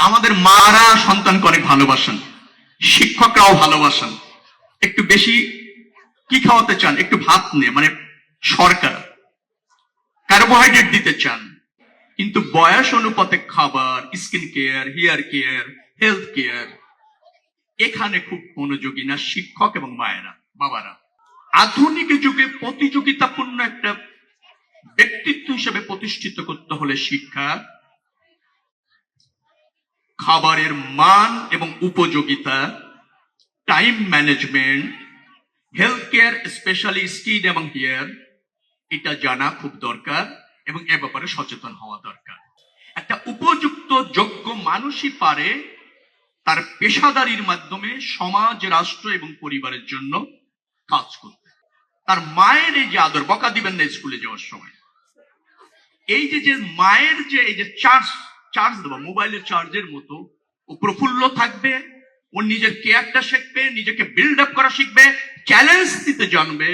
আমাদের মারা সন্তানকে অনেক ভালোবাসেন, শিক্ষকরাও ভালোবাসেন। একটু বেশি কি খাওয়াতে চান, একটু ভাত নিয়ে, মানে সরকার কার্বোহাইড্রেট দিতে চান, কিন্তু বয়স অনুপাতে খাবার, skin care, hair care, health care এখানে খুব মনোযোগী না শিক্ষক এবং মায়েরা, বাবারা। আধুনিক যুগে প্রতিযোগিতাপূর্ণ একটা ব্যক্তিত্ব হিসেবে প্রতিষ্ঠিত করতে হলে শিক্ষা, খাবারের মান এবং উপযোগিতা, time management, health care, specially skin এবং হেয়ার, এটা জানা খুব দরকার এবং এ ব্যাপারে সচেতন হওয়া দরকার। একটা উপযুক্ত যোগ্য মানুষই পারে তার পেশাদারির মাধ্যমে সমাজ, রাষ্ট্র এবং পরিবারের জন্য কাজ করতে। তার মায়ের এই যে আদর, বকা দিবেন না স্কুলে যাওয়ার সময়, এই যে মায়ের যে এই যে চার্জ দেবো, মোবাইলের চার্জের মতো ও প্রফুল্ল থাকবে, ও নিজের কেয়ারটা শিখবে, নিজেকে বিল্ড আপ করা শিখবে, চ্যালেঞ্জ দিতে জানবে,